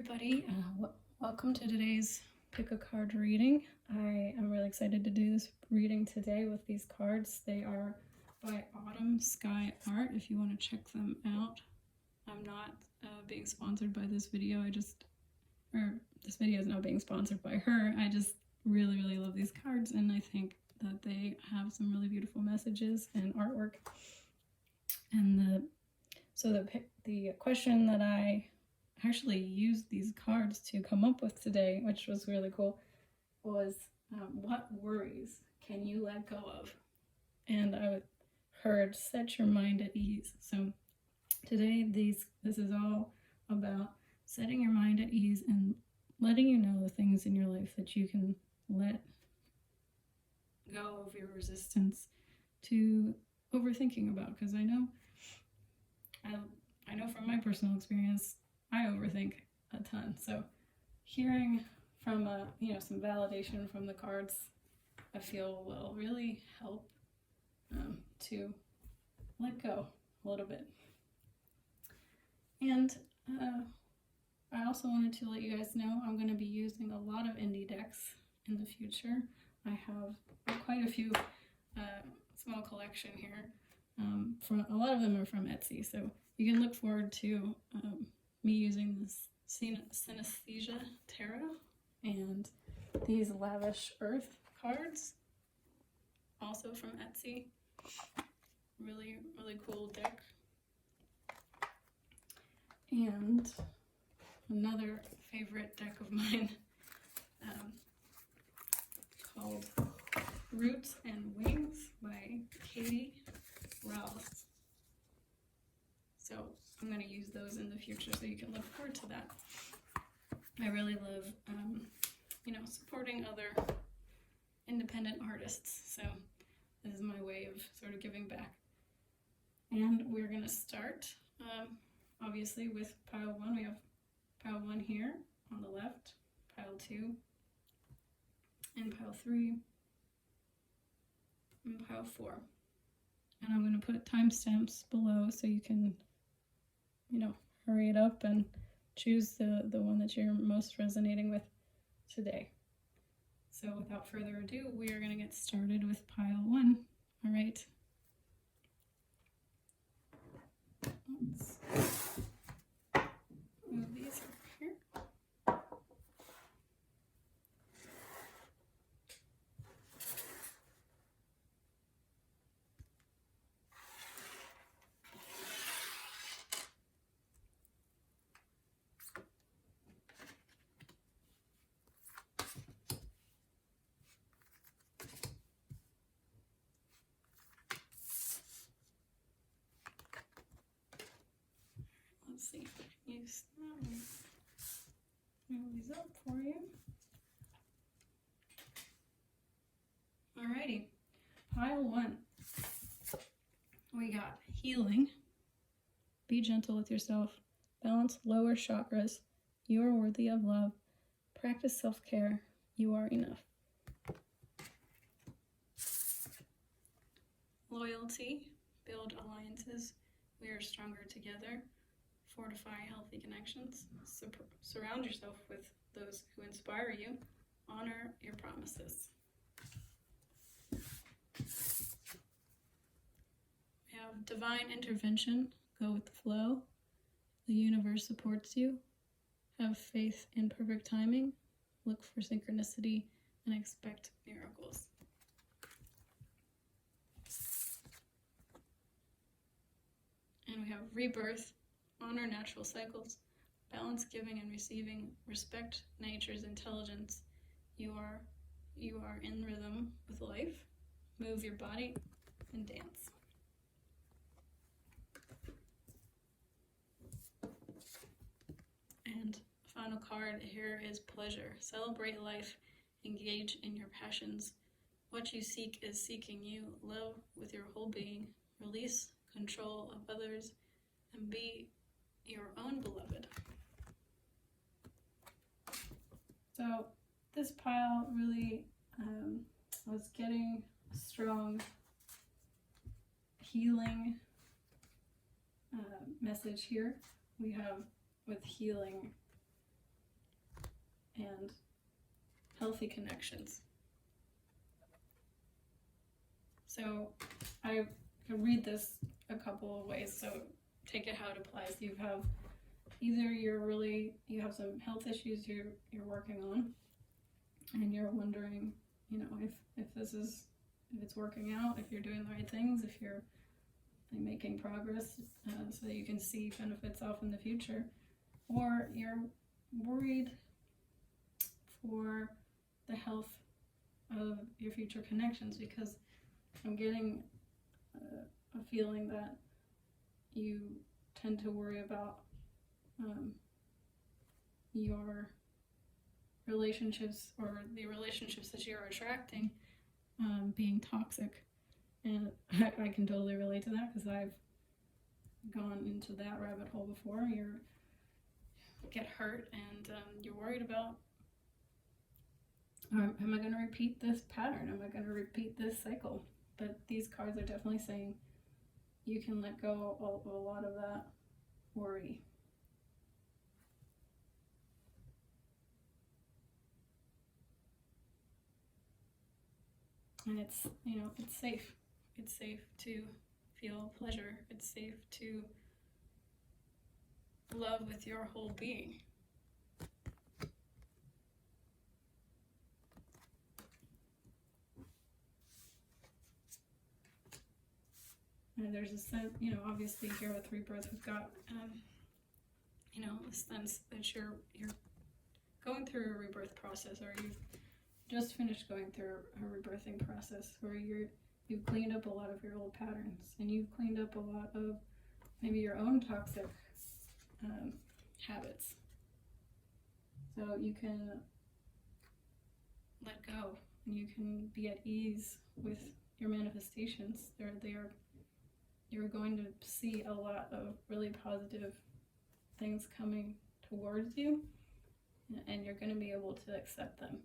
everybody. Welcome to today's pick a card reading. I am really excited to do this reading today with these cards. They are by Autumn Sky Art if you want to check them out. I'm not being sponsored by this video. This video is not being sponsored by her. I just really love these cards, and I think that they have some really beautiful messages and artwork. And the question that I actually used these cards to come up with today, which was really cool, was what worries can you let go of? And I heard set your mind at ease. So today this is all about setting your mind at ease and letting you know the things in your life that you can let go of your resistance to overthinking about. Because I know from my personal experience, I overthink a ton. So hearing from some validation from the cards, I feel will really help to let go a little bit. And I also wanted to let you guys know I'm going to be using a lot of indie decks in the future. I have quite a few small collection here. A lot of them are from Etsy, so you can look forward to me using this Synesthesia Tarot and these Lavish Earth cards, also from Etsy. Really cool deck. And another favorite deck of mine called Roots and Wings by Katie Rouse. So I'm going to use those in the future, so you can look forward to that. I really love, supporting other independent artists. So this is my way of sort of giving back. And we're going to start, obviously, with pile 1. We have pile 1 here on the left, pile 2, and pile 3, and pile 4. And I'm going to put timestamps below so you can hurry it up and choose the one that you're most resonating with today. So without further ado, we are going to get started with pile 1. All right. Let's move these over here. Let's see if I can use that one. Move these up for you. Alrighty, pile 1. We got healing. Be gentle with yourself. Balance lower chakras. You are worthy of love. Practice self-care. You are enough. Loyalty. Build alliances. We are stronger together. Fortify healthy connections. Surround yourself with those who inspire you. Honor your promises. We have divine intervention. Go with the flow. The universe supports you. Have faith in perfect timing. Look for synchronicity and expect miracles. And we have rebirth. Honor natural cycles. Balance giving and receiving. Respect nature's intelligence. You are in rhythm with life. Move your body and dance. And final card here is pleasure. Celebrate life. Engage in your passions. What you seek is seeking you. Love with your whole being. Release control of others and be your own beloved. So this pile really was getting a strong healing message here. We have with healing and healthy connections. So I can read this a couple of ways, so take it how it applies. You have either you have some health issues you're working on, and you're wondering, if it's working out, if you're doing the right things, if you're making progress, so that you can see benefits off in the future, or you're worried for the health of your future connections, because I'm getting a feeling that you tend to worry about your relationships, or the relationships that you're attracting, being toxic. And I can totally relate to that, because I've gone into that rabbit hole before. You get hurt, and you're worried about, am I going to repeat this pattern? Am I going to repeat this cycle? But these cards are definitely saying you can let go of a lot of that worry. And it's safe. It's safe to feel pleasure. It's safe to love with your whole being. And there's a sense, obviously here with rebirth, we've got, a sense that you're going through a rebirth process, or you've just finished going through a rebirthing process, where you've cleaned up a lot of your old patterns, and you've cleaned up a lot of maybe your own toxic habits. So you can let go, and you can be at ease with your manifestations. You're going to see a lot of really positive things coming towards you, and you're going to be able to accept them,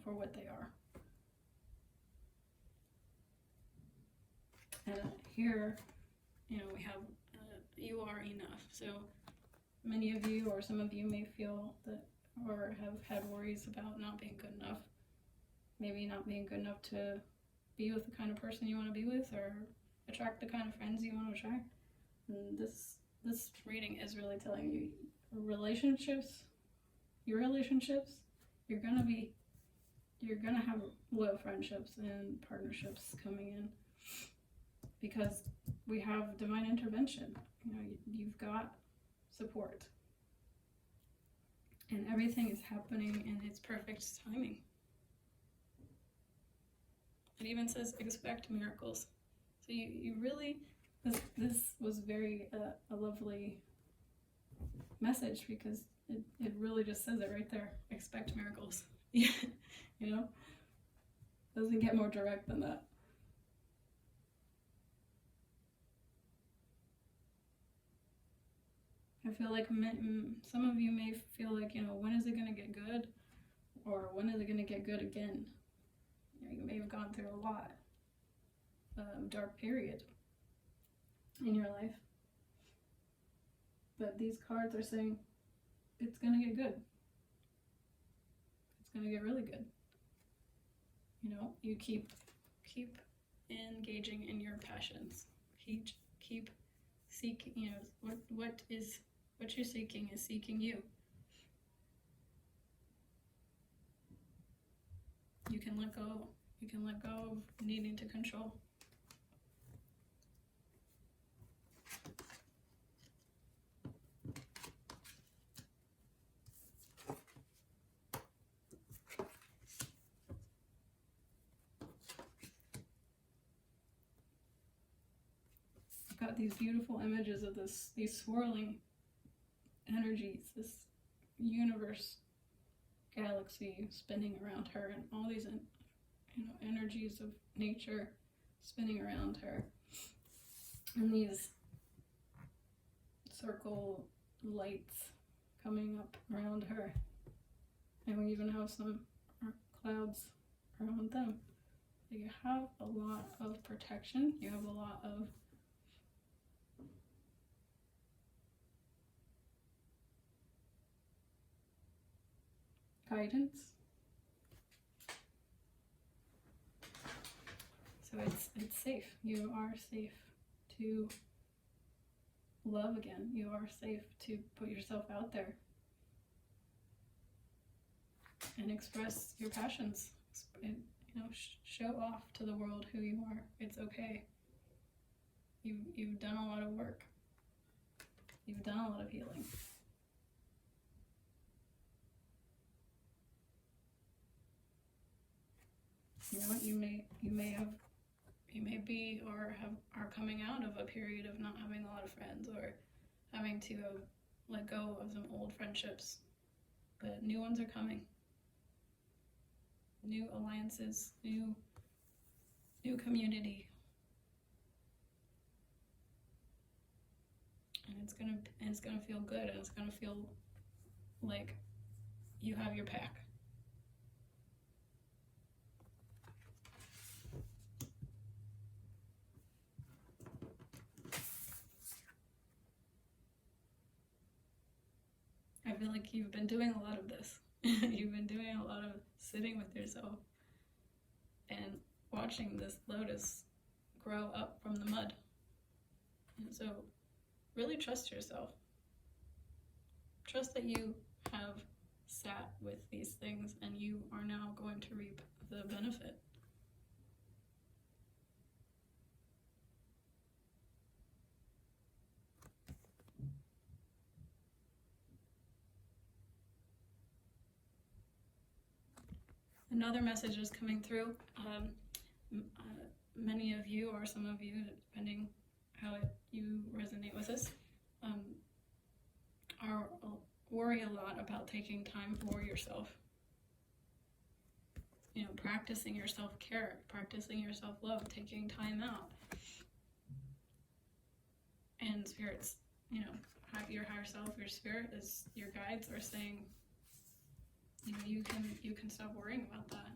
for what they are. And here, we have, you are enough. So many of you, or some of you, may feel that, or have had worries about not being good enough. Maybe not being good enough to be with the kind of person you want to be with, or attract the kind of friends you want to attract. And this reading is really telling you, your relationships, you're gonna have loyal friendships and partnerships coming in, because we have divine intervention. You've got support, and everything is happening in its perfect timing. It even says expect miracles. So you really, this was very a lovely message, because it really just says it right there. Expect miracles. Doesn't get more direct than that. I feel like some of you may feel like, when is it going to get good? Or when is it going to get good again? You may have gone through a lot dark period in your life. But these cards are saying it's going to get good. It's going to get really good. You keep engaging in your passions. Keep seeking, what you're seeking is seeking you. You can let go. You can let go of needing to control. I've got these beautiful images of these swirling energies, this universe, galaxy spinning around her, and all these energies of nature spinning around her, and these circle lights coming up around her, and we even have some clouds around them. So you have a lot of protection. You have a lot of guidance. So it's safe. You are safe to love again. You are safe to put yourself out there and express your passions. And, show off to the world who you are. It's okay. You've done a lot of work. You've done a lot of healing. You may be or are coming out of a period of not having a lot of friends, or having to let go of some old friendships, but new ones are coming. New alliances, new community, and it's gonna feel good, and it's gonna feel like you have your pack. I feel like you've been doing a lot of this. You've been doing a lot of sitting with yourself and watching this lotus grow up from the mud. And so really trust yourself. Trust that you have sat with these things and you are now going to reap the benefit. Another message is coming through. Many of you, or some of you, depending how you resonate with this, worry a lot about taking time for yourself. Practicing your self-care, practicing your self-love, taking time out. And spirits, your higher self, your spirit, your guides are saying, you can stop worrying about that.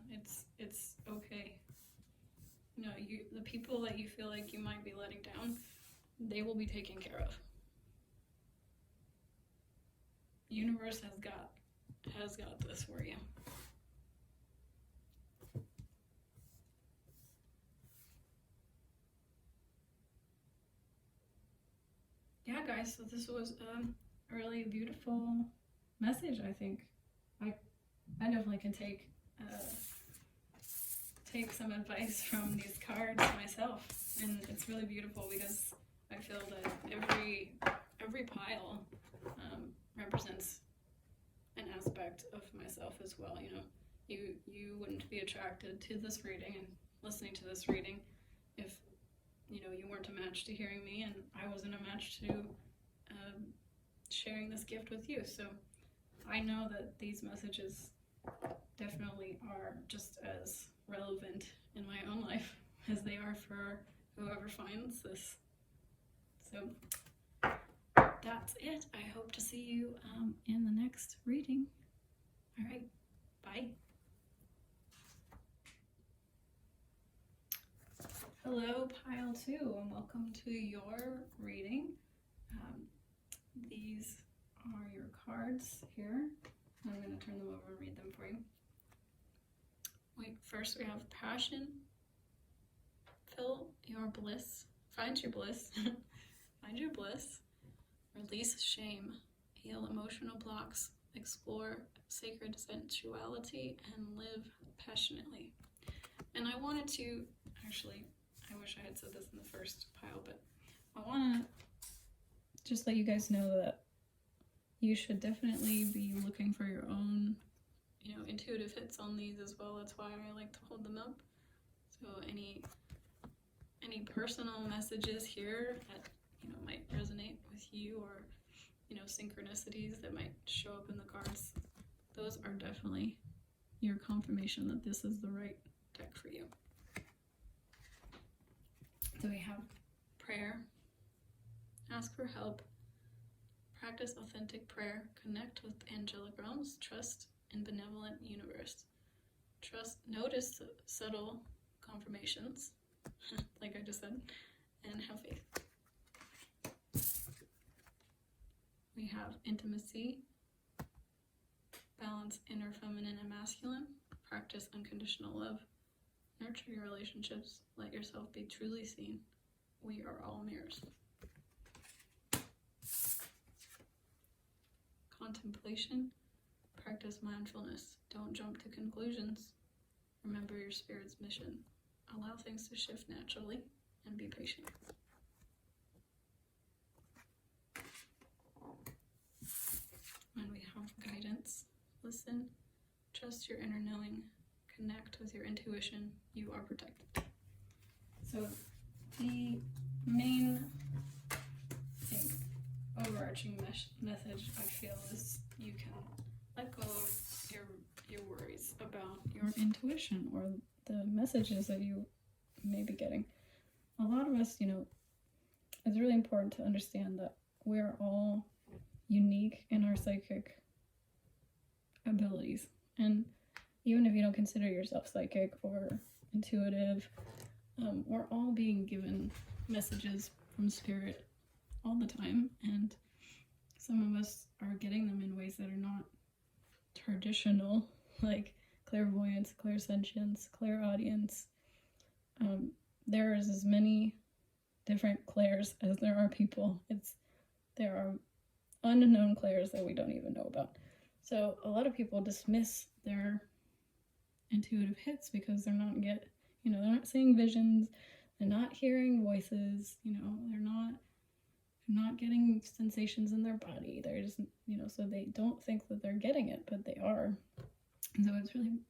It's okay. The people that you feel like you might be letting down, they will be taken care of. Universe has got this for you. Yeah, guys, so this was a really beautiful message, I think. I definitely can take some advice from these cards myself, and it's really beautiful because I feel that every pile represents an aspect of myself as well. You wouldn't be attracted to this reading and listening to this reading if you weren't a match to hearing me, and I wasn't a match to sharing this gift with you. So I know that these messages definitely are just as relevant in my own life as they are for whoever finds this. So that's it. I hope to see you in the next reading. All right, bye. Hello, pile 2, and welcome to your reading. These are your cards here. I'm going to turn them over and read them for you. First we have passion. Fill your bliss. Find your bliss. Find your bliss. Release shame. Heal emotional blocks. Explore sacred sensuality and live passionately. And I wanted to, actually, I wish I had said this in the first pile, but I want to just let you guys know that you should definitely be looking for your own, intuitive hits on these as well. That's why I like to hold them up. So any personal messages here that, might resonate with you, or, synchronicities that might show up in the cards, those are definitely your confirmation that this is the right deck for you. So we have prayer. Ask for help. Practice authentic prayer. Connect with angelic realms. Trust in benevolent universe. Notice subtle confirmations, like I just said, and have faith. We have intimacy, balance balance inner feminine and masculine. Practice unconditional love. Nurture your relationships. Let yourself be truly seen. We are all mirrors. Contemplation. Practice mindfulness. Don't jump to conclusions. Remember your spirit's mission. Allow things to shift naturally and be patient. And we have guidance. Listen. Trust your inner knowing. Connect with your intuition. You are protected. So the main, I think, overarching message I feel is you can let go of your worries about your intuition or the messages that you may be getting. A lot of us, it's really important to understand that we're all unique in our psychic abilities. And even if you don't consider yourself psychic or intuitive, we're all being given messages from spirit all the time, and some of us are getting them in ways that are not traditional, like clairvoyance, clairsentience, clairaudience. There is as many different clairs as there are people. There are unknown clairs that we don't even know about. So a lot of people dismiss their intuitive hits because they're not they're not seeing visions, they're not hearing voices, they're not getting sensations in their body. They're just, so they don't think that they're getting it, but they are. And so it's really,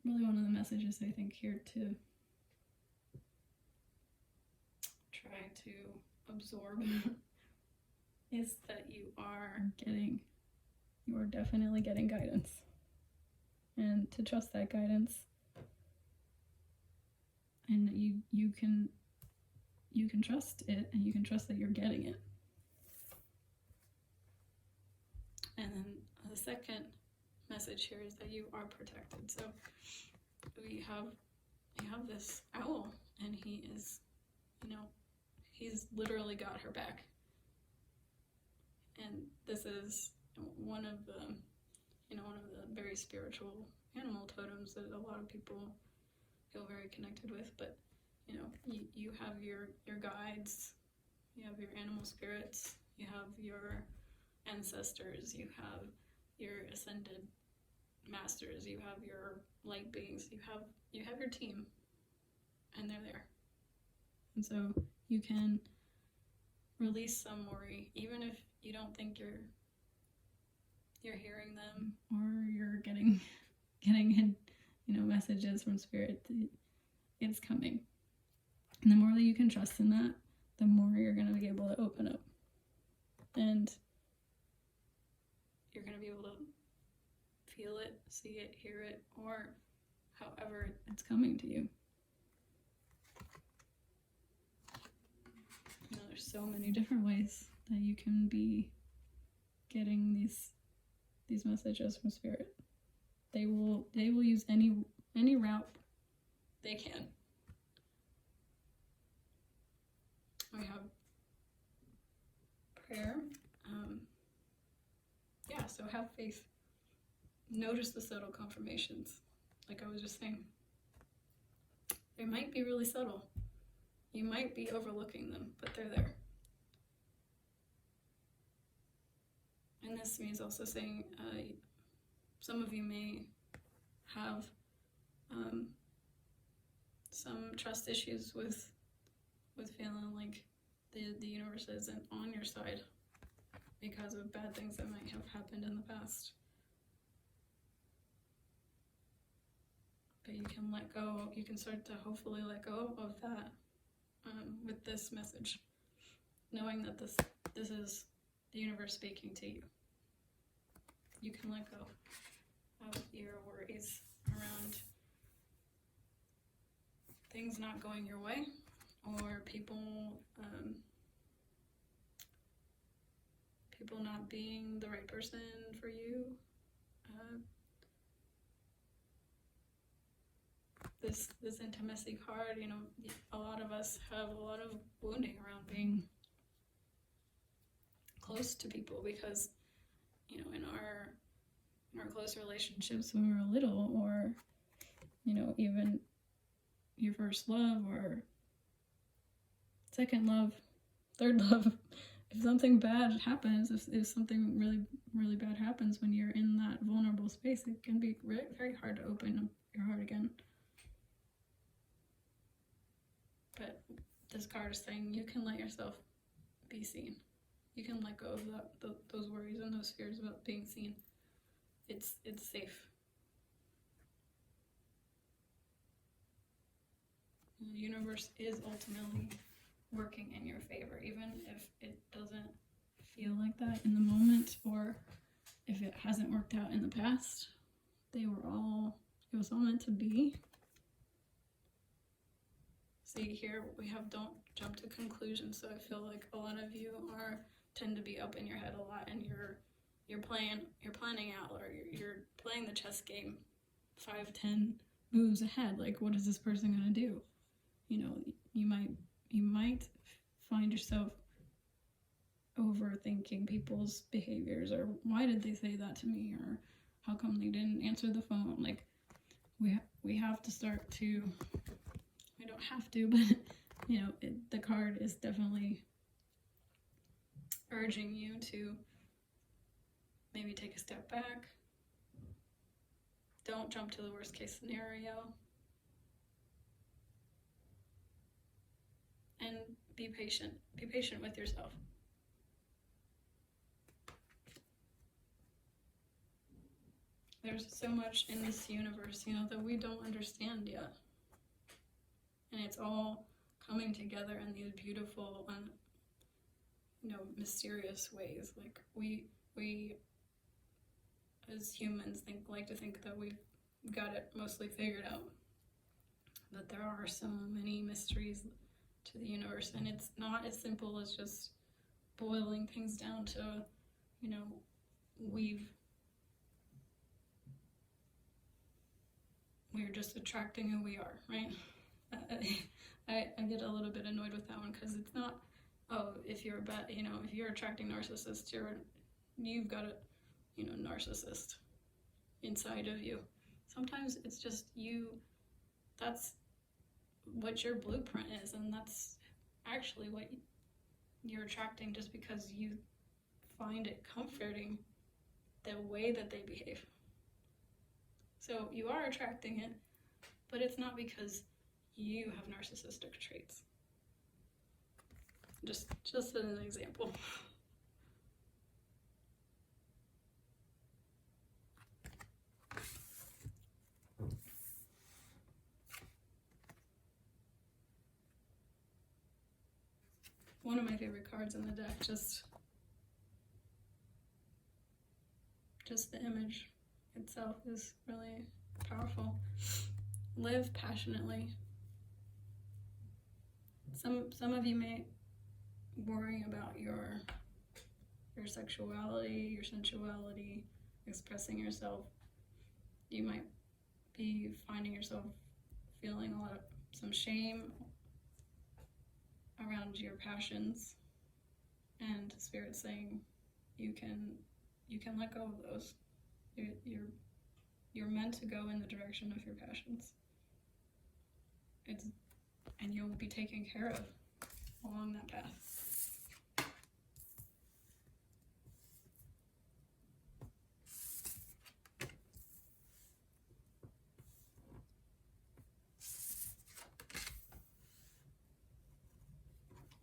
really one of the messages I think here to try to absorb is that you are definitely getting guidance. And to trust that guidance, and you can trust it, and you can trust that you're getting it. And then the second message here is that you are protected. So we have this owl, and he is, he's literally got her back. And this is one of the very spiritual animal totems that a lot of people feel very connected with. But you have your guides, you have your animal spirits, you have your ancestors, you have your ascended masters, you have your light beings, you have your team, and they're there. And so you can release some worry, even if you don't think you're hearing them or you're getting messages from spirit. It's coming. And the more that you can trust in that, the more you're going to be able to open up. And you're going to be able to feel it, see it, hear it, or however it's coming to you. There's so many different ways that you can be getting these messages from spirit. They will use any route they can. We have prayer. So have faith. Notice the subtle confirmations. Like I was just saying, they might be really subtle. You might be overlooking them, but they're there. And this means also saying, some of you may have some trust issues with feeling like the universe isn't on your side because of bad things that might have happened in the past. But you can let go, you can start to hopefully let go of that with this message, knowing that this is the universe speaking to you. You can let go of your worries around things not going your way, or people not being the right person for you. This intimacy card, a lot of us have a lot of wounding around being close to people because, in in our close relationships when we were little, or, you know, even your first love or second love, third love. If something bad happens, if something really, really bad happens when you're in that vulnerable space, it can be very hard to open up your heart again. But this card is saying you can let yourself be seen. You can let go of those worries and those fears about being seen. It's safe. The universe is ultimately working in your favor, even if it doesn't feel like that in the moment, or if it hasn't worked out in the past. It was all meant to be. See, here we have don't jump to conclusions. So I feel like a lot of you tend to be up in your head a lot, and you're planning out, or you're playing the chess game 5-10 moves ahead. Like, what is this person gonna do? You know, you might find yourself overthinking people's behaviors, or why did they say that to me, or how come they didn't answer the phone. Like, we have to start to, we don't have to, but you know, the card is definitely urging you to maybe take a step back. Don't jump to the worst case scenario. And be patient. Be patient with yourself. There's so much in this universe, you know, that we don't understand yet. And it's all coming together in these beautiful and, you know, mysterious ways. Like, we as humans like to think that we've got it mostly figured out. But there are so many mysteries to the universe, and it's not as simple as just boiling things down to, you know, we're just attracting who we are, right? I get a little bit annoyed with that one, because it's not, oh, if you're attracting narcissists, you've got a, you know, narcissist inside of you. Sometimes it's just you, that's what your blueprint is, and that's actually what you're attracting, just because you find it comforting the way that they behave. So you are attracting it, but it's not because you have narcissistic traits. Just as an example. One of my favorite cards in the deck, just the image itself is really powerful. Live passionately. Some of you may worry about your sexuality, your sensuality, expressing yourself. You might be finding yourself feeling some shame around your passions, and Spirit's saying you can let go of those. You're meant to go in the direction of your passions. And you'll be taken care of along that path.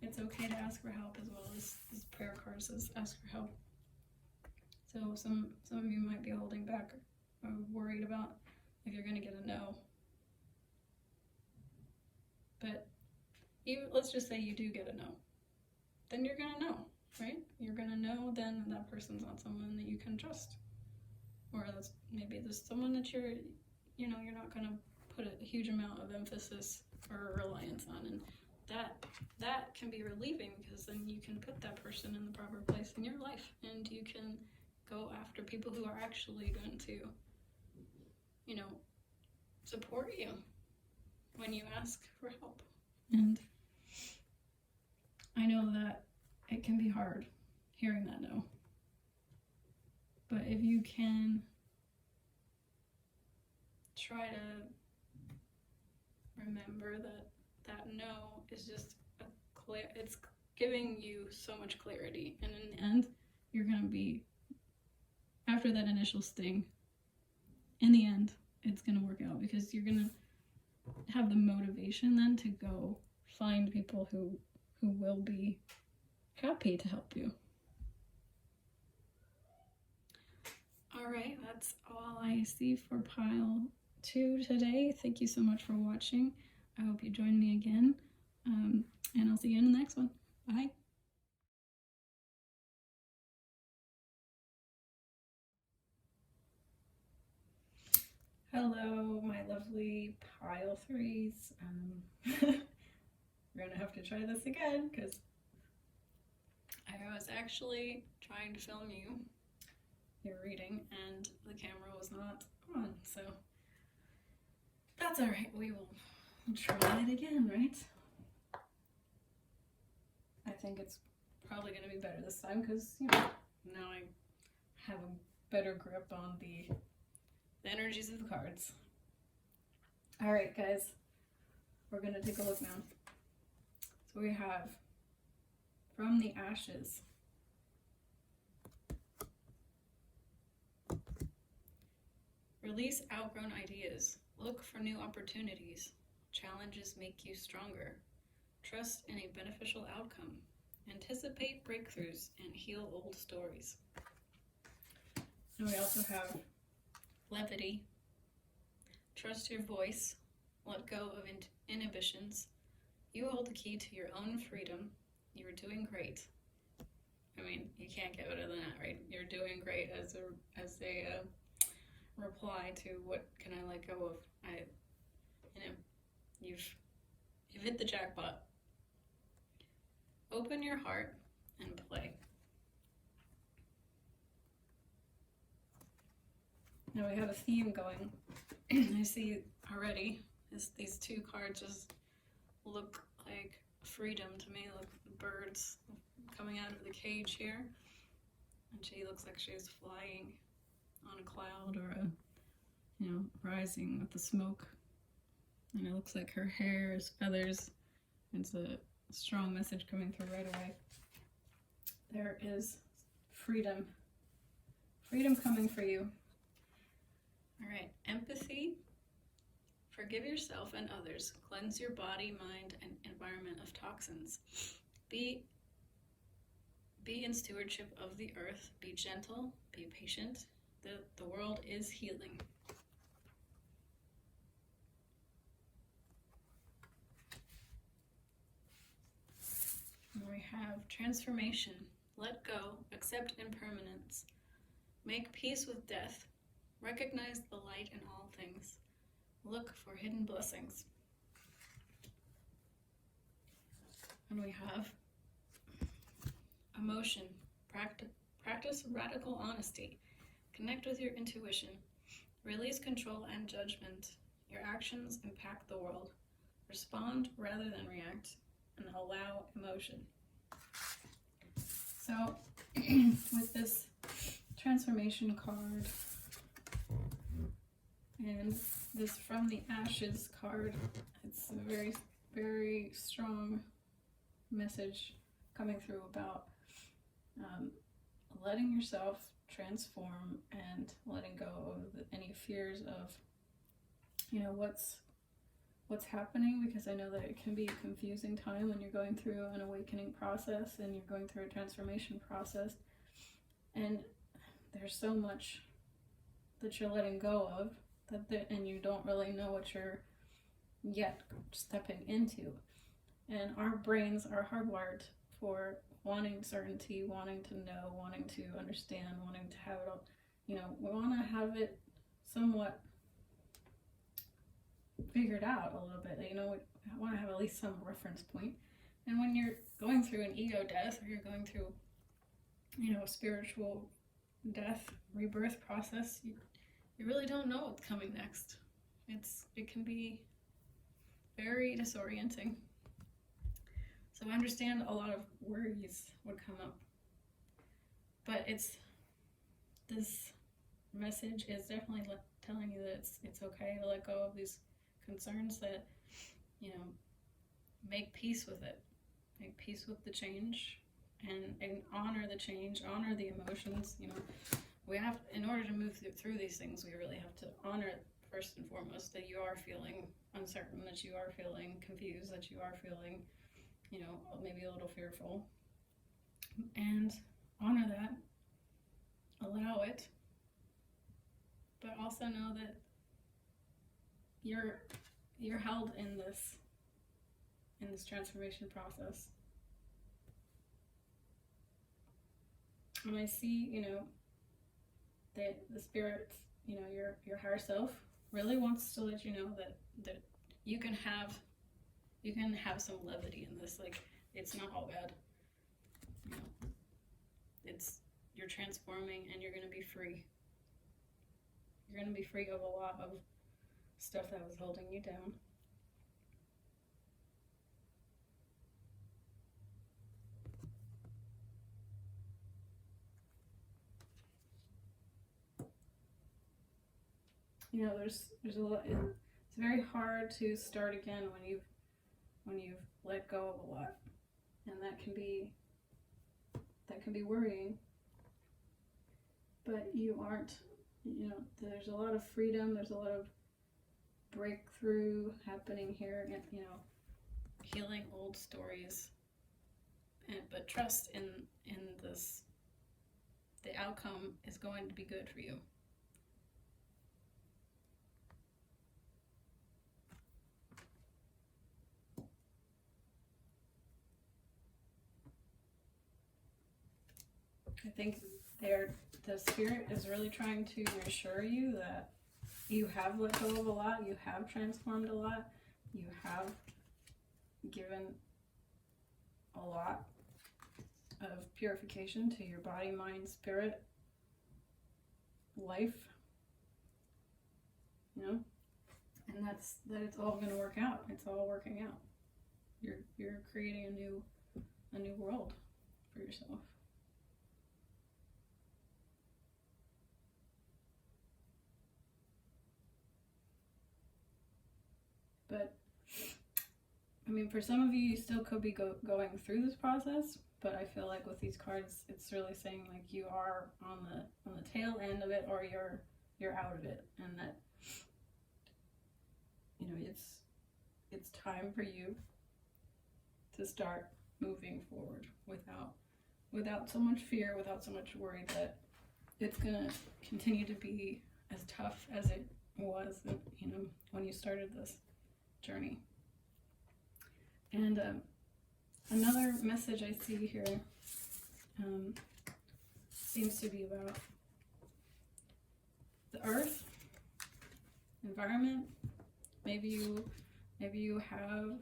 It's okay to ask for help as well. This prayer card says ask for help. So some of you might be holding back or worried about if you're going to get a no. But even, let's just say you do get a no. Then you're going to know, right? You're going to know then that person's not someone that you can trust. Or maybe there's someone that you're not going to put a huge amount of emphasis or reliance on. And that can be relieving, because then you can put that person in the proper place in your life, and you can go after people who are actually going to, you know, support you when you ask for help. And I know that it can be hard hearing that no. But if you can try to remember that no is just a clear, it's giving you so much clarity, and in the end you're gonna be, after that initial sting, in the end it's gonna work out, because you're gonna have the motivation then to go find people who will be happy to help you. All right, that's all I see for pile 2 today. Thank you so much for watching. I hope you join me again, and I'll see you in the next one. Bye. Hello, my lovely pile 3s. We're gonna have to try this again, because I was actually trying to film your reading and the camera was not on, so that's all right. We will try it again, right? I think it's probably going to be better this time, because, you know, now I have a better grip on the energies of the cards. All right, guys, we're going to take a look now. So we have From the Ashes. Release outgrown ideas. Look for new opportunities. Challenges make you stronger. Trust in a beneficial outcome. Anticipate breakthroughs and heal old stories. And we also have Levity. Trust your voice. Let go of inhibitions. You hold the key to your own freedom. You are doing great. I mean, you can't get better than that, right? You're doing great as a reply to what can I let go of. You've hit the jackpot. Open your heart and play. Now we have a theme going. I see already these 2 cards just look like freedom to me. Look, the birds coming out of the cage here, and she looks like she's flying on a cloud, or rising with the smoke, and it looks like her hair is feathers. It's a strong message coming through right away. There is freedom coming for you. All right, empathy. Forgive yourself and others. Cleanse your body, mind, and environment of toxins. Be in stewardship of the earth. Be gentle. Be patient. The world is healing. And we have transformation. Let go. Accept impermanence. Make peace with death. Recognize the light in all things. Look for hidden blessings. And we have emotion. Practice radical honesty. Connect with your intuition. Release control and judgment. Your actions impact the world. Respond rather than react, and allow emotion. So, with this transformation card and this From the Ashes card, it's a very, very strong message coming through about letting yourself transform and letting go of any fears of, what's happening, because I know that it can be a confusing time when you're going through an awakening process and you're going through a transformation process, and there's so much that you're letting go of and you don't really know what you're yet stepping into. And our brains are hardwired for wanting certainty, wanting to know, wanting to understand, wanting to have it all, we want to have it somewhat figured out a little bit. I want to have at least some reference point. And when you're going through an ego death, or you're going through, a spiritual death, rebirth process, you really don't know what's coming next. It can be very disorienting. So I understand a lot of worries would come up, but this message is definitely telling you that it's okay to let go of these concerns, that, you know, make peace with it. Make peace with the change, and honor the change, honor the emotions. You know, we have, in order to move through these things, we really have to honor, first and foremost, that you are feeling uncertain, that you are feeling confused, that you are feeling, you know, maybe a little fearful. And honor that, allow it, but also know that you're held in this transformation process. And I see, you know, that the spirit, you know, your higher self really wants to let you know that you can have some levity in this. Like, it's not all bad. You know, you're transforming, and you're gonna be free. You're gonna be free of a lot of stuff that was holding you down. You know, there's a lot. It's very hard to start again when you've let go of a lot, and that can be worrying. But you aren't. You know, there's a lot of freedom. There's a lot of breakthrough happening here. You know, healing old stories, but trust in this. The outcome is going to be good for you. I think the spirit is really trying to reassure you that you have let go of a lot, you have transformed a lot, you have given a lot of purification to your body, mind, spirit, life, you know, and that it's all going to work out. It's all working out. You're creating a new world for yourself. But, I mean, for some of you still could be going through this process, but I feel like with these cards, it's really saying, like, you are on the tail end of it, or you're out of it, and that, you know, it's time for you to start moving forward without so much fear, without so much worry that it's gonna continue to be as tough as it was, you know, when you started this journey. And another message I see here seems to be about the earth, environment. Maybe you have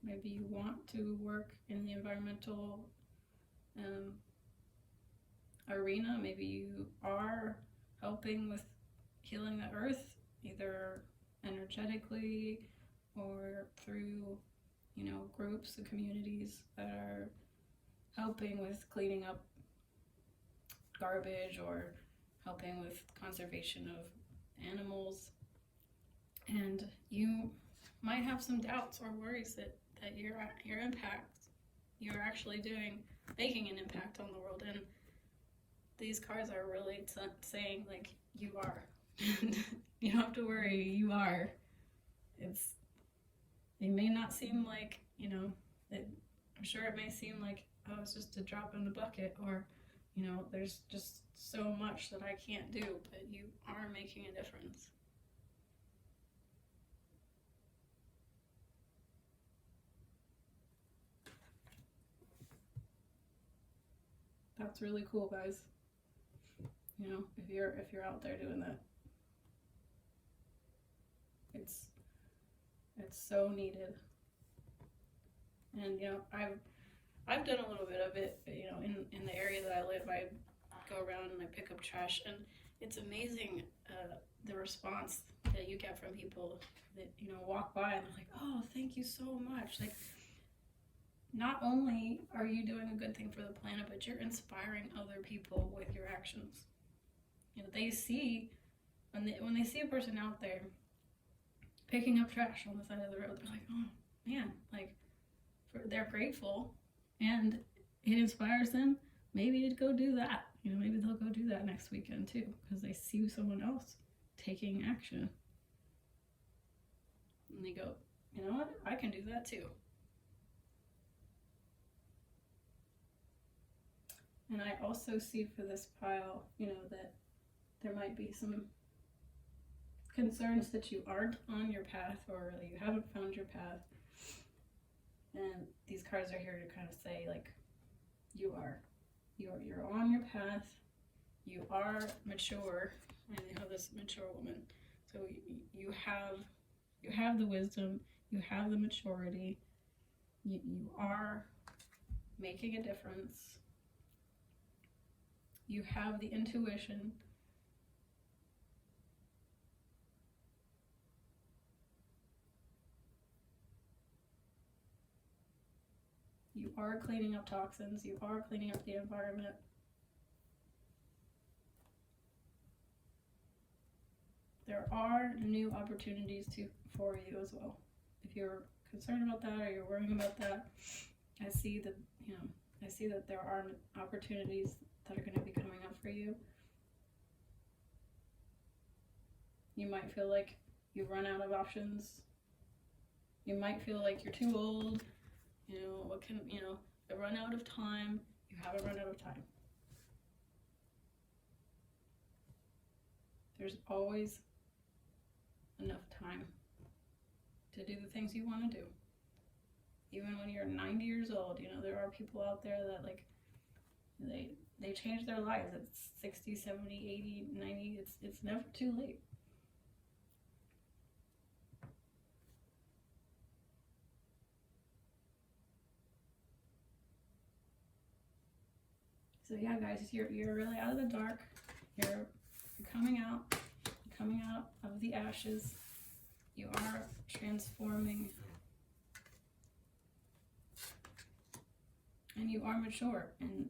maybe you want to work in the environmental arena. Maybe you are helping with healing the earth, either energetically or through, you know, groups and communities that are helping with cleaning up garbage or helping with conservation of animals. And you might have some doubts or worries that your impact, you're actually making an impact on the world. And these cards are really saying, like, you are. You don't have to worry, you are. It may not seem like, you know, I'm sure it may seem like, oh, it's just a drop in the bucket, or, you know, there's just so much that I can't do, but you are making a difference. That's really cool, guys. You know, if you're out there doing that, it's so needed. And, you know, I've done a little bit of it, you know, in the area that I live. I go around and I pick up trash, and it's amazing the response that you get from people that, you know, walk by and they're like, oh, thank you so much. Like, not only are you doing a good thing for the planet, but you're inspiring other people with your actions. You know, they see when they see a person out there picking up trash on the side of the road, they're like, oh man, like they're grateful, and it inspires them maybe to go do that. You know, maybe they'll go do that next weekend too, because they see someone else taking action. And they go, you know what, I can do that too. And I also see for this pile, you know, that there might be some concerns that you aren't on your path, or that you haven't found your path. And these cards are here to kind of say, like, you're on your path, you are mature, and you have this mature woman. So you have the wisdom, you have the maturity, you are making a difference, you have the intuition. You are cleaning up toxins, you are cleaning up the environment. There are new opportunities for you as well. If you're concerned about that, or you're worrying about that, I see that, you know, I see that there are opportunities that are going to be coming up for you. You might feel like you've run out of options. You might feel like you're too old. You know, I run out of time. You haven't run out of time. There's always enough time to do the things you want to do. Even when you're 90 years old, you know, there are people out there that, like, they change their lives at 60, 70, 80, 90. It's never too late. So yeah, guys, you're really out of the dark. You're coming out of the ashes. You are transforming, and you are mature. And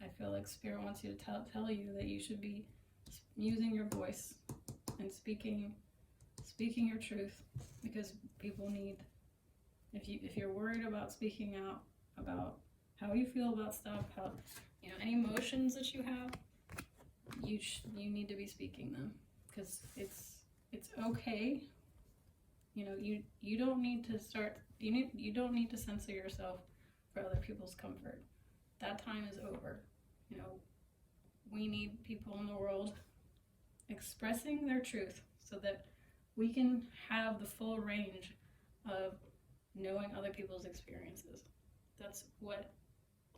I feel like Spirit wants you to tell you that you should be using your voice and speaking your truth, because people need. If you're worried about speaking out about how you feel about stuff, how, you know, any emotions that you have, you need to be speaking them, because it's okay. You know, you don't need to censor yourself for other people's comfort. That time is over. You know, we need people in the world expressing their truth so that we can have the full range of knowing other people's experiences. That's what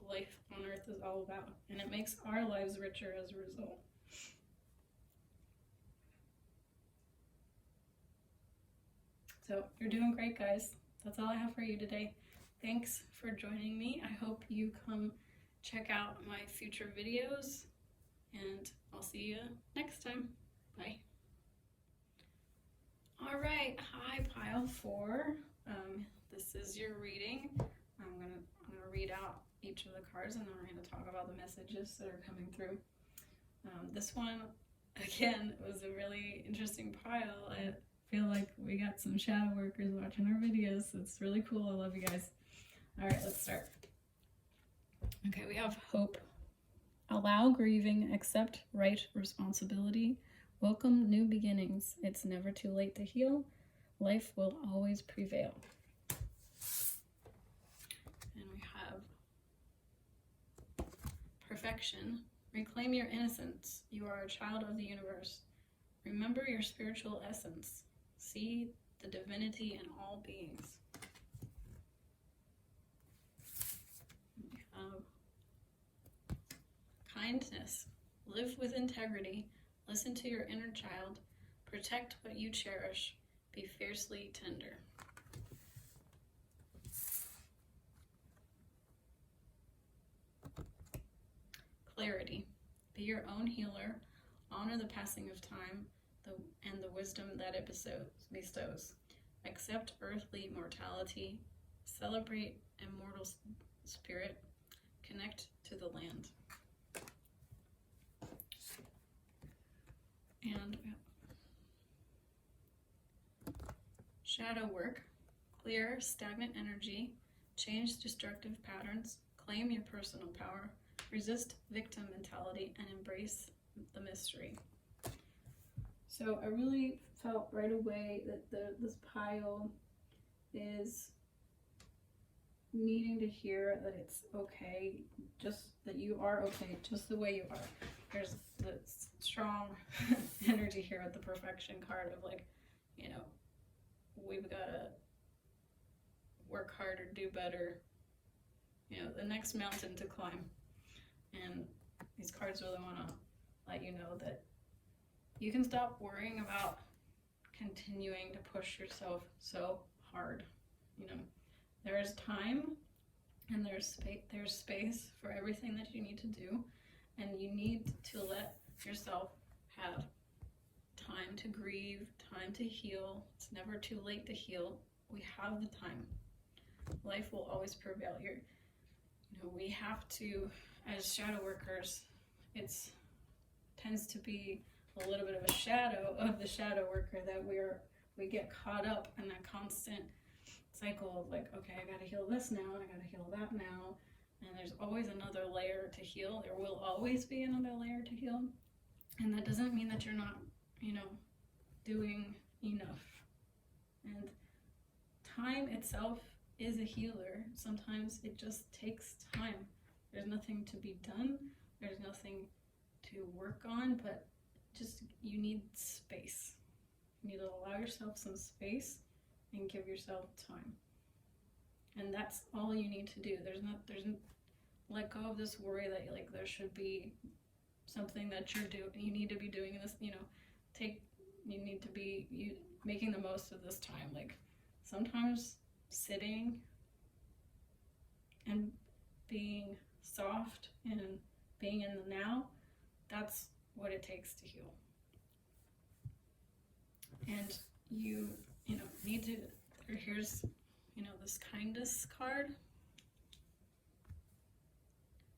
life on earth is all about, and it makes our lives richer as a result. So you're doing great, guys. That's all I have for you today. Thanks for joining me. I hope you come check out my future videos, and I'll see you next time. Bye. All right, hi pile 4. This is your reading. I'm gonna read out each of the cards, and then we're gonna talk about the messages that are coming through. This one, again, was a really interesting pile. I feel like we got some shadow workers watching our videos. It's really cool. I love you guys. All right, let's start. Okay, we have hope. Allow grieving, accept right responsibility. Welcome new beginnings. It's never too late to heal. Life will always prevail. And we have perfection. Reclaim your innocence. You are a child of the universe. Remember your spiritual essence. See the divinity in all beings. We have kindness. Live with integrity. Listen to your inner child. Protect what you cherish. Be fiercely tender. Clarity. Be your own healer. Honor the passing of time and the wisdom that it bestows. Accept earthly mortality. Celebrate immortal spirit. Connect to the land. And shadow work, clear stagnant energy, change destructive patterns, claim your personal power, resist victim mentality, and embrace the mystery. So I really felt right away that this pile is needing to hear that it's okay, just that you are okay, just the way you are. There's the strong energy here with the perfection card of like, you know, we've got to work harder, do better, you know, the next mountain to climb. And these cards really want to let you know that you can stop worrying about continuing to push yourself so hard. You know, there is time and there's space for everything that you need to do, and you need to let yourself have time to grieve, time to heal. It's never too late to heal. We have the time. Life will always prevail. We have to, as shadow workers, it's tends to be a little bit of a shadow of the shadow worker that we get caught up in that constant cycle of like, okay, I gotta heal this now, and I gotta heal that now, and there's always another layer to heal. There will always be another layer to heal, and that doesn't mean that you're not, doing enough. And time itself is a healer. Sometimes it just takes time. There's nothing to be done. There's nothing to work on, but just you need space. You need to allow yourself some space and give yourself time. And that's all you need to do. There's let go of this worry that like there should be something that you need to be doing this, you need to be making the most of this time. Like sometimes sitting and being soft and being in the now, that's what it takes to heal. And you need to, here's, this kindness card.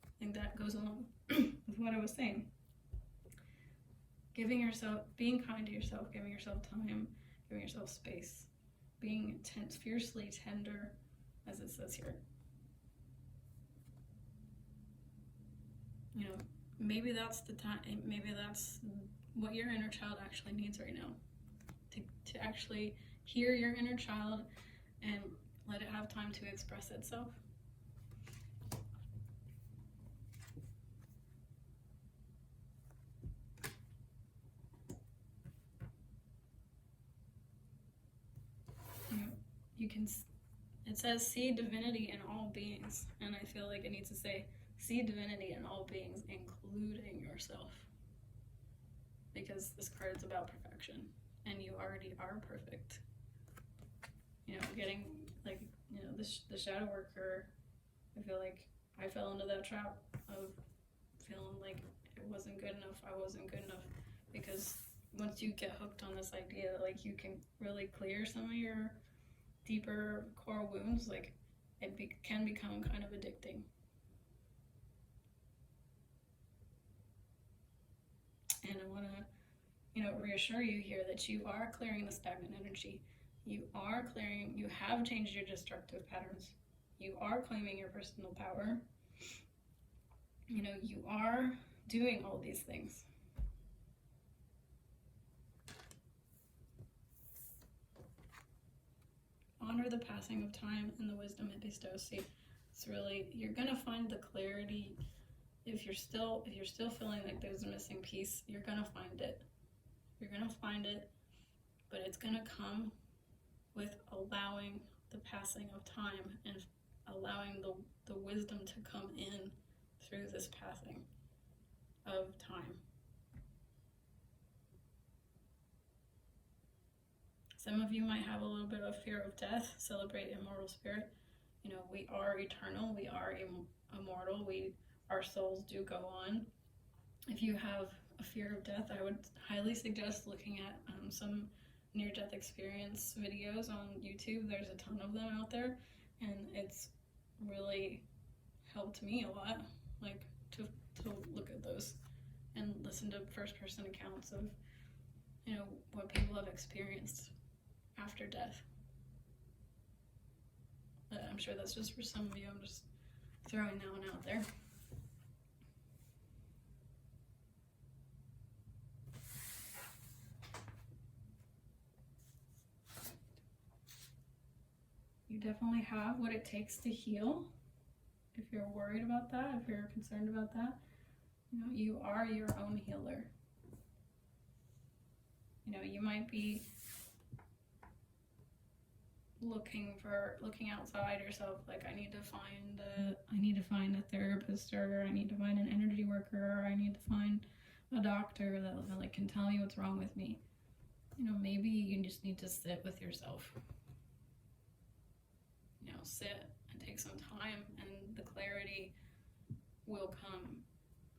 I think that goes along with what I was saying. Being kind to yourself, giving yourself time, giving yourself space, being fiercely tender, as it says here. Maybe that's the time, maybe that's what your inner child actually needs right now. To actually hear your inner child and let it have time to express itself. It says see divinity in all beings, and I feel like it needs to say see divinity in all beings, including yourself, because this card is about perfection, and you already are perfect. Getting like the shadow worker, I feel like I fell into that trap of feeling like it wasn't good enough. I wasn't good enough, because once you get hooked on this idea that like you can really clear some of your deeper core wounds, like it can become kind of addicting. And I want to, reassure you here that you are clearing the stagnant energy. You have changed your destructive patterns. You are claiming your personal power. You are doing all these things. Honor the passing of time and the wisdom it bestows. See, it's really, you're gonna find the clarity. If you're still feeling like there's a missing piece, you're gonna find it. But it's gonna come with allowing the passing of time and allowing the wisdom to come in through this passing of time. Some of you might have a little bit of fear of death. Celebrate immortal spirit. We are eternal. We are immortal. Our souls do go on. If you have a fear of death, I would highly suggest looking at some near-death experience videos on YouTube. There's a ton of them out there, and it's really helped me a lot, like to look at those and listen to first-person accounts of you know, what people have experienced after death. But I'm sure that's just for some of you. I'm just throwing that one out there. You definitely have what it takes to heal. If you're worried about that, if you're concerned about that, you know, you are your own healer. You know, you might be looking outside yourself, like I need to find a therapist, or I need to find an energy worker, or I need to find a doctor that like can tell me what's wrong with me. You know, maybe you just need to sit with yourself. You know, sit and take some time, and the clarity will come.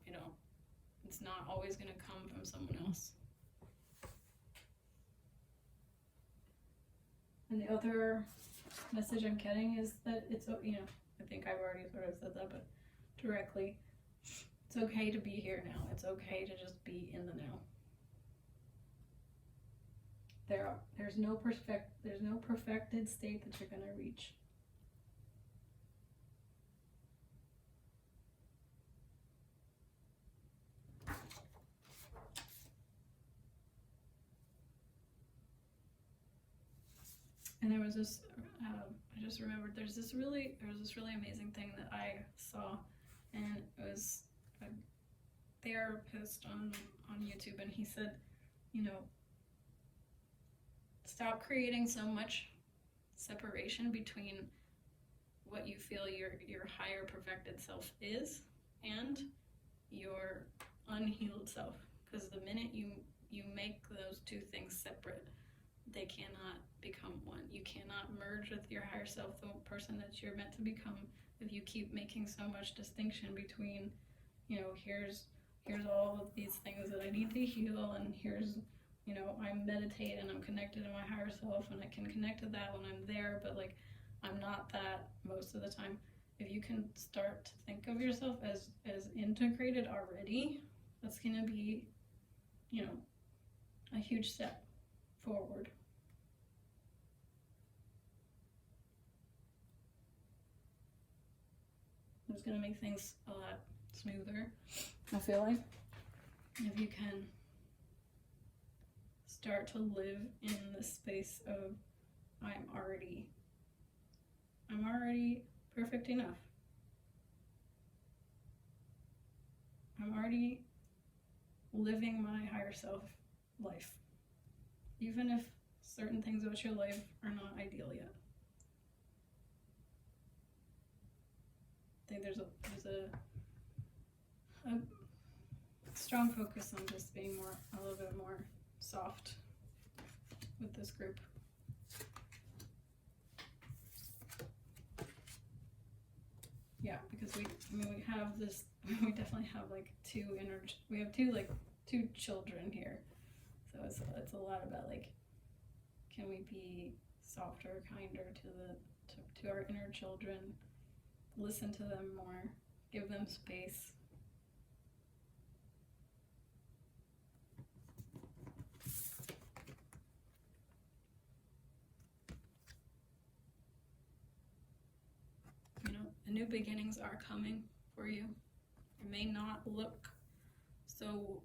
You know, it's not always going to come from someone else. And the other message I'm getting is that it's, you know, I think I've already sort of said that, but directly, it's okay to be here now. It's okay to just be in the now. There's no perfected state that you're going to reach. And there was this, I just remembered, there was this really amazing thing that I saw, and it was a therapist on YouTube, and he said, you know, stop creating so much separation between what you feel your higher perfected self is and your unhealed self, because the minute you make those two things separate, they cannot become one. You cannot merge with your higher self, the person that you're meant to become, if you keep making so much distinction between, you know, here's all of these things that I need to heal, and here's, you know, I meditate and I'm connected to my higher self and I can connect to that when I'm there, but like I'm not that most of the time. If you can start to think of yourself as integrated already, that's gonna be, you know, a huge step forward. It's going to make things a lot smoother, I feel like, if you can start to live in the space of I'm already perfect enough. I'm already living my higher self life, even if certain things about your life are not ideal yet. I think there's a strong focus on just being a little bit more soft with this group. Yeah, because we have this, we definitely have like two children here. So it's a lot about like, can we be softer, kinder to our inner children, listen to them more, give them space. You know, the new beginnings are coming for you. It may not look so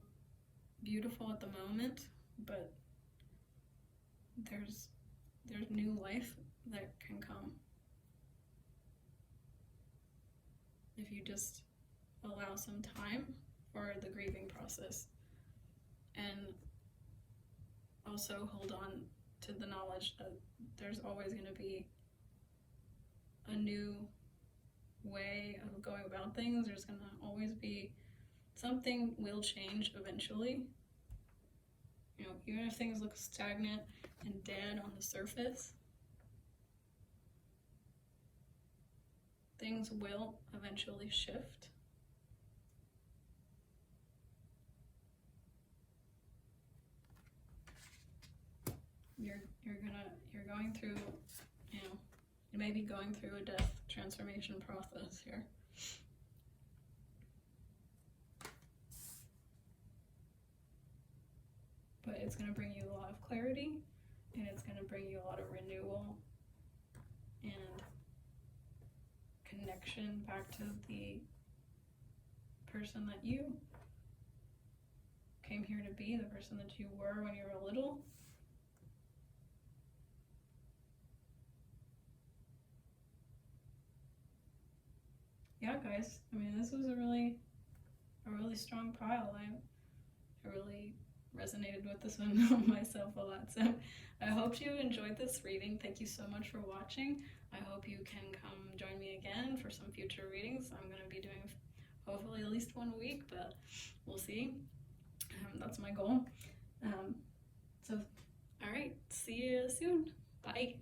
beautiful at the moment, but there's new life that can come if you just allow some time for the grieving process, and also hold on to the knowledge that there's always going to be a new way of going about things. There's going to always be something will change eventually. You know, even if things look stagnant and dead on the surface, things will eventually shift. You're going through, you know, you may be going through a death transformation process here. but it's going to bring you a lot of clarity, and it's going to bring you a lot of renewal and connection back to the person that you came here to be, the person that you were when you were little. Yeah, guys, I mean, this was a really strong pile. I really resonated with this one myself a lot. So I hope you enjoyed this reading. Thank you so much for watching. I hope you can come join me again for some future readings. I'm going to be doing hopefully at least one a week, but we'll see. That's my goal. So, all right, see you soon. Bye.